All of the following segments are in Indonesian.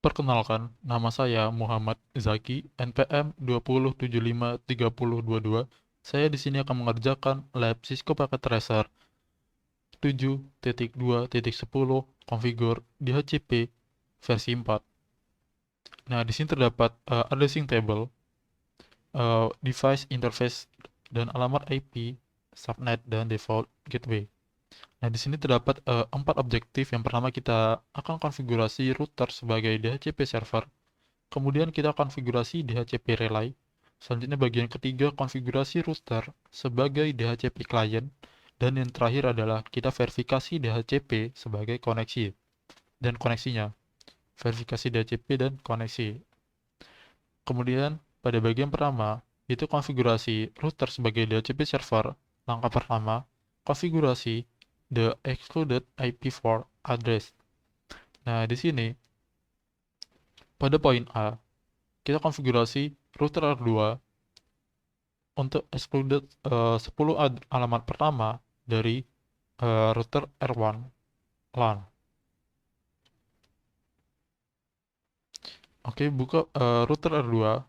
Perkenalkan, nama saya Muhammad Zaki, NPM 20753022. Saya di sini akan mengerjakan lab Cisco Packet Tracer 7.2.10 konfigur DHCP versi 4. Nah, di sini terdapat addressing table, device interface, dan alamat IP, subnet, dan default gateway. Nah, di sini terdapat 4 objektif. Yang pertama, kita akan konfigurasi router sebagai DHCP server. Kemudian kita konfigurasi DHCP relay. Selanjutnya bagian ketiga, konfigurasi router sebagai DHCP client. Dan yang terakhir adalah kita verifikasi DHCP sebagai koneksi dan koneksinya. Verifikasi DHCP dan koneksi. Kemudian pada bagian pertama, itu konfigurasi router sebagai DHCP server. Langkah pertama, konfigurasi the excluded IP4 address. Nah, di sini pada poin A, kita konfigurasi router R2 untuk excluded 10 alamat pertama dari router R1 LAN. Oke, buka router R2,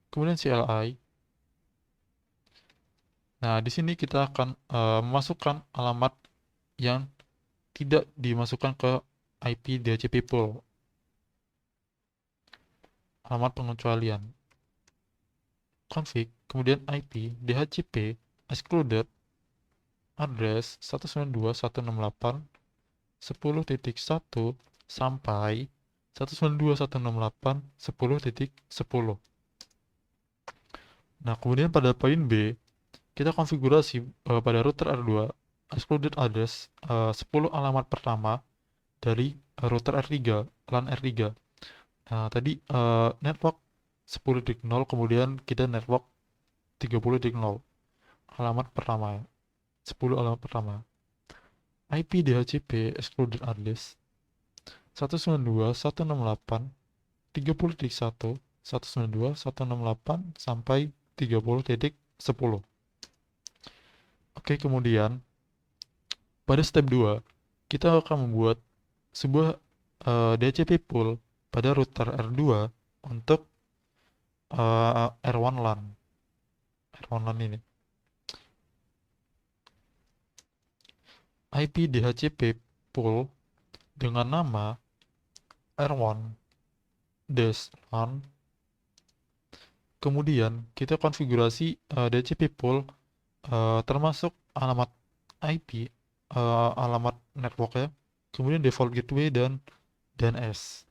kemudian CLI. Nah, di sini kita akan memasukkan alamat yang tidak dimasukkan ke IP DHCP pool, alamat pengecualian. Config, kemudian IP DHCP excluded address 192.168.10.1 sampai 192.168.10.10. Nah, kemudian pada poin B, kita konfigurasi pada router R2 excluded address 10 alamat pertama dari router R3, LAN R3. Nah, tadi network 10.0, kemudian kita network 30.0. Alamat pertama ya. 10 alamat pertama. IP DHCP excluded address 192.168.30.1 192.168 sampai 30.10. Oke, kemudian pada step 2 kita akan membuat sebuah DHCP pool pada router R2 untuk R1 LAN. R1 LAN ini. IP DHCP pool dengan nama R1 LAN. Kemudian kita konfigurasi DHCP pool termasuk alamat IP, alamat network ya, kemudian default gateway dan DNS.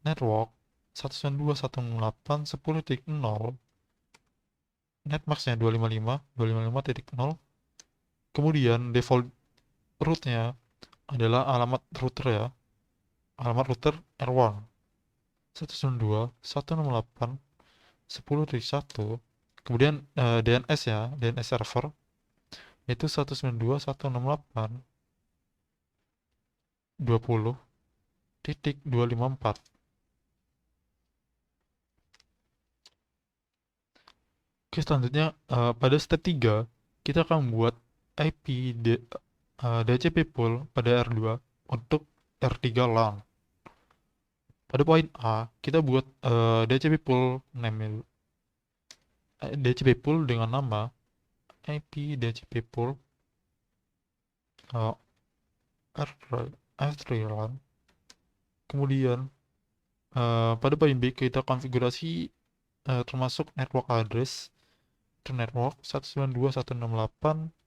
Network 192.168.10.0, netmasknya 255.255.0. Kemudian default rootnya adalah alamat router ya, alamat router R1 192.168.10.1. Kemudian DNS ya, DNS server itu 192.168.20.254. Oke, selanjutnya pada step 3 kita akan membuat IP DHCP pool pada R2 untuk R3 LAN. Pada poin A, kita buat DHCP pool name DHCP pool dengan nama IP DHCP pool R3 LAN. Kemudian pada poin B kita konfigurasi termasuk network address to network 192.168.30.0,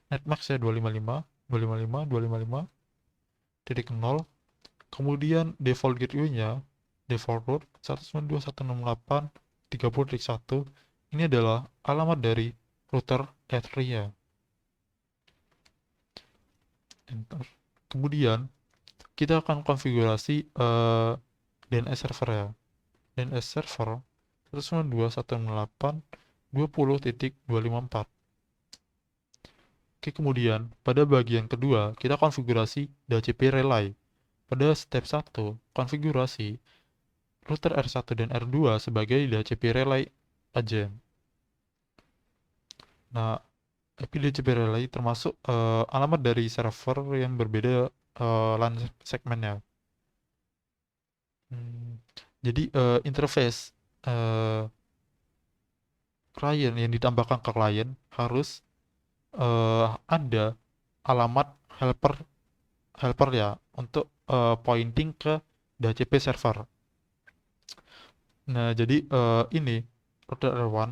netmask ya 255.255.255.0. Kemudian default gateway-nya default route 192.168.30.1. Ini adalah alamat dari router R3 ya. Enter. Kemudian kita akan konfigurasi DNS server ya. DNS server 192.168.20.254. Oke, kemudian pada bagian kedua kita konfigurasi DHCP relay. Pada step 1, konfigurasi router R1 dan R2 sebagai DHCP relay agent. Nah, IP DHCP relay termasuk alamat dari server yang berbeda LAN segmennya. Jadi interface klien yang ditambahkan ke klien harus ada alamat helper helper ya untuk pointing ke DHCP server. Nah, jadi ini router R1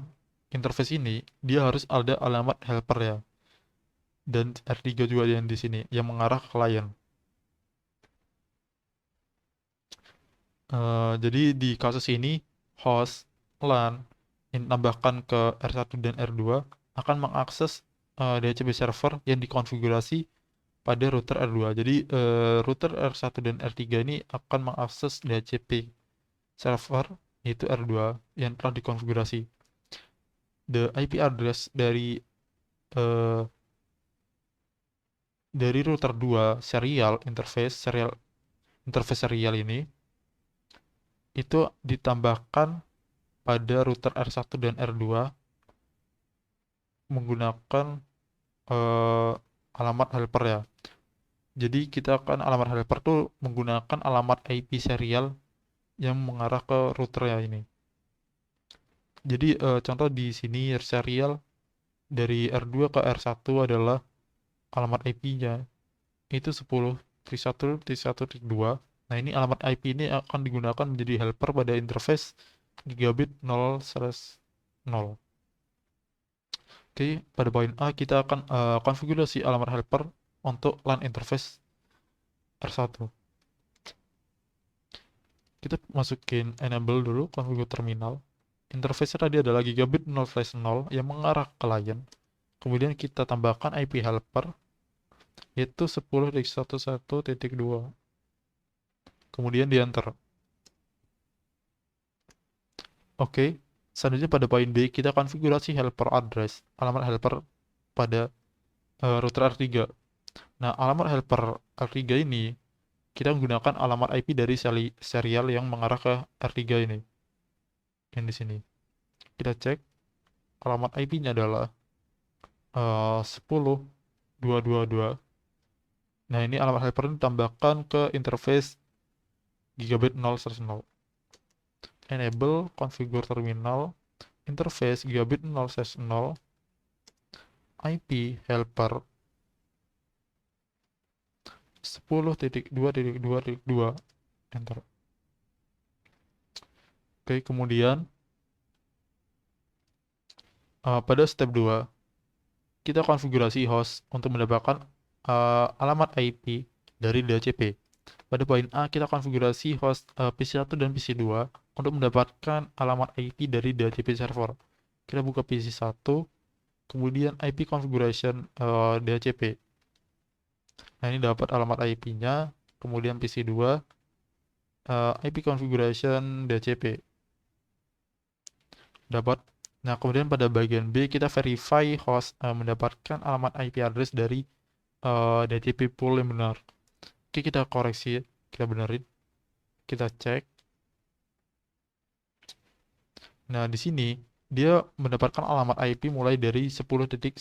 interface ini dia harus ada alamat helper ya. Dan R3 juga yang di sini yang mengarah ke klien. Jadi di kasus ini host LAN yang ditambahkan ke R1 dan R2 akan mengakses DHCP server yang dikonfigurasi pada router R2. Jadi router R1 dan R3 ini akan mengakses DHCP server yaitu R2 yang telah dikonfigurasi. The IP address uh, dari router 2 serial interface serial ini itu ditambahkan pada router R1 dan R2 menggunakan uh, alamat helper ya. Jadi kita akan alamat helper tuh menggunakan alamat IP serial yang mengarah ke router ya ini. Jadi contoh di sini serial dari R2 ke R1 adalah alamat IP-nya itu 10.1.1.2. Nah, ini alamat IP ini akan digunakan menjadi helper pada interface gigabit 0/0. Oke, pada poin A kita akan konfigurasi alamat helper untuk LAN interface R1. Kita masukin enable dulu konfigur terminal. Interface tadi adalah gigabit 0/0 yang mengarah ke klien. Kemudian kita tambahkan IP helper yaitu 10.1.1.2. Kemudian di enter. Oke, selanjutnya pada poin B kita konfigurasi helper address, alamat helper pada router R3. Nah, alamat helper R3 ini kita menggunakan alamat IP dari serial yang mengarah ke R3 ini. Yang di sini. Kita cek alamat IP-nya adalah 10.222. Nah, ini alamat helper ini ditambahkan ke interface gigabit 0/0. Enable konfigur terminal interface gigabit 0/0 IP helper 10.2.2.2 enter. Oke, kemudian pada step 2 kita konfigurasi host untuk mendapatkan alamat IP dari DHCP. Pada poin A kita konfigurasi host PC1 dan PC2 untuk mendapatkan alamat IP dari DHCP server. Kita buka PC1, kemudian IP configuration DHCP. Nah, ini dapat alamat IP-nya, kemudian PC2 IP configuration DHCP. Dapat. Nah, kemudian pada bagian B kita verify host mendapatkan alamat IP address dari DHCP pool yang benar. Oke, kita koreksi, kita benerin. Kita cek. Nah, di sini dia mendapatkan alamat IP mulai dari 10.11.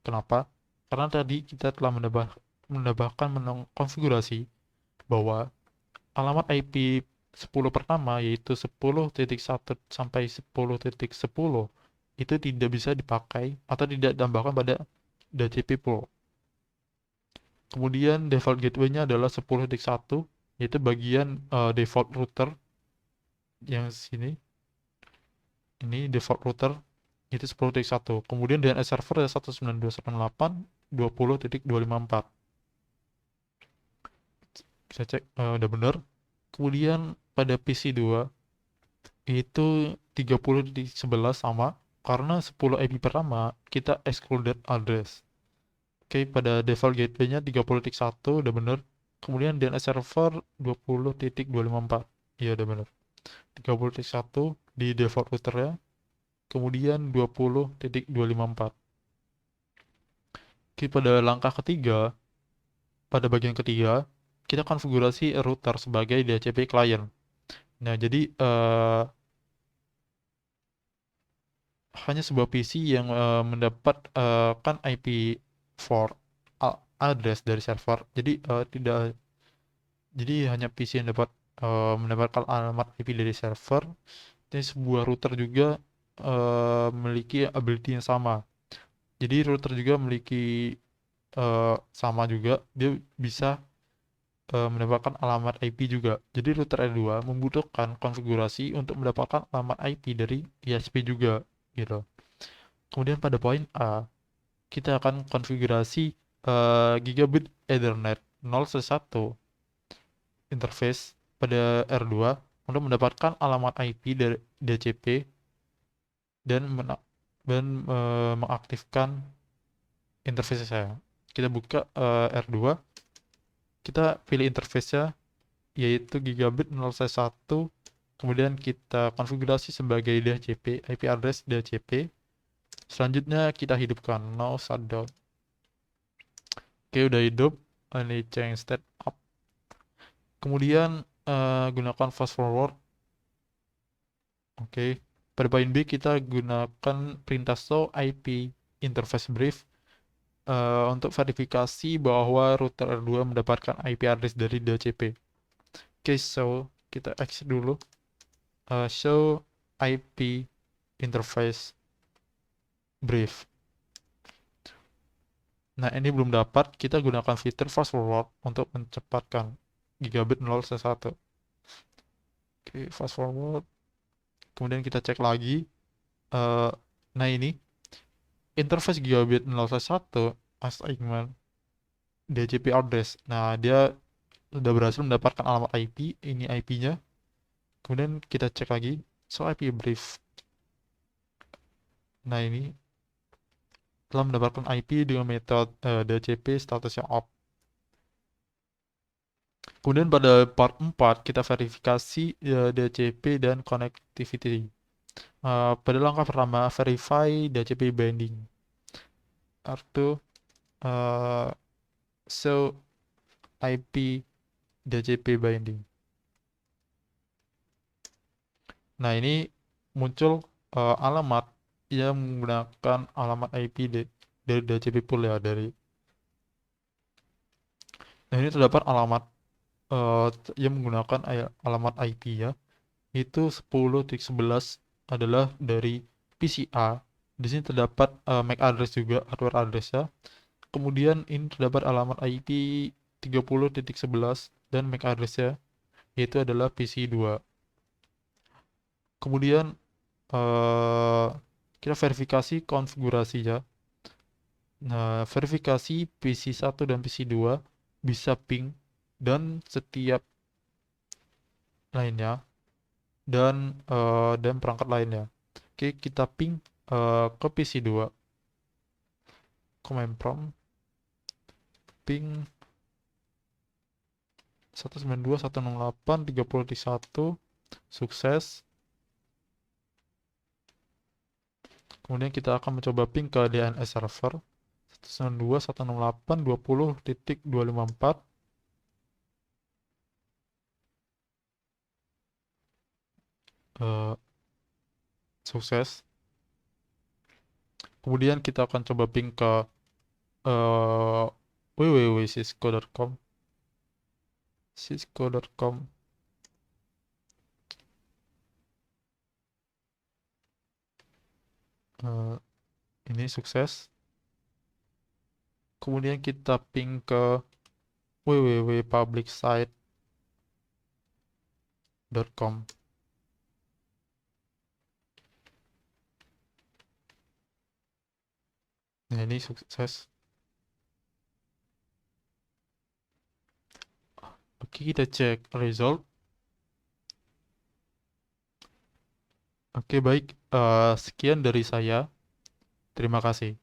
Kenapa? Karena tadi kita telah menambahkan konfigurasi bahwa alamat IP 10 pertama yaitu 10.1 sampai 10.10 itu tidak bisa dipakai atau tidak ditambahkan pada DHCP pool. Kemudian default gateway-nya adalah 10.1 yaitu bagian default router yang sini. Ini default router itu 10.1. Kemudian DNS server adalah 192.168.20.254. Bisa cek udah benar. Kemudian pada PC2 itu 30.11 sama karena 10 IP pertama kita excluded address. Oke, pada default gateway-nya 30.1 udah bener. Kemudian DNS server 20.254. Iya udah bener. 30.1 di default routernya. Kemudian 20.254. Oke, pada langkah ketiga, pada bagian ketiga, kita konfigurasi router sebagai DHCP client. Nah, jadi hanya sebuah PC yang mendapatkan IP for address dari server. Jadi tidak, jadi hanya PC yang dapat mendapatkan alamat IP dari server. Jadi sebuah router juga memiliki ability yang sama. Jadi router juga memiliki sama juga, dia bisa mendapatkan alamat IP juga. Jadi router R2 membutuhkan konfigurasi untuk mendapatkan alamat IP dari ISP juga, gitu. Kemudian pada poin A, kita akan konfigurasi gigabit Ethernet 011 interface pada R2 untuk mendapatkan alamat IP dari DCP dan mengaktifkan interface saya. Kita buka R2, kita pilih interface-nya yaitu gigabit 011, kemudian kita konfigurasi sebagai DHCP, IP address DHCP. Selanjutnya kita hidupkan no shutdown. Oke, udah hidup. Ini change state up. Kemudian gunakan fast forward. Oke, pada poin B kita gunakan perintah show IP interface brief untuk verifikasi bahwa router R2 mendapatkan IP address dari DHCP. Oke, so kita exit dulu. Show IP interface brief. Nah, ini belum dapat, kita gunakan fitur fast forward untuk mencepatkan gigabit 011. Oke, fast forward. Kemudian kita cek lagi. Nah, ini interface gigabit 011 assignment DHCP address. Nah, dia sudah berhasil mendapatkan alamat IP, ini IP-nya. Kemudian kita cek lagi, show IP brief. Nah, ini telah mendapatkan IP dengan metode DHCP statusnya off. Kemudian pada part 4 kita verifikasi DHCP dan connectivity. Pada langkah pertama verify DHCP binding. R2 show IP DHCP binding. Nah, ini muncul alamat yang menggunakan alamat IP dari DHCP pool ya dari. Nah, ini terdapat alamat yang menggunakan alamat IP ya. Itu 10.11 adalah dari PCA. Di sini terdapat MAC address juga, hardware address ya. Kemudian ini terdapat alamat IP 30.11 dan MAC address-nya yaitu adalah PC2. Kemudian kita verifikasi konfigurasinya. Nah, verifikasi PC1 dan PC2 bisa ping dan setiap lainnya dan perangkat lainnya. Oke, kita ping ke PC2. Command prompt ping 192.168.30.1 sukses. Kemudian kita akan mencoba ping ke DNS server 192.168.20.254. Sukses. Kemudian kita akan coba ping ke www.cisco.com. cisco.com. Ini sukses. Kemudian kita ping ke www.publicsite.com. Nah, ini sukses. Oke, kita cek result. Oke, baik. Sekian dari saya. Terima kasih.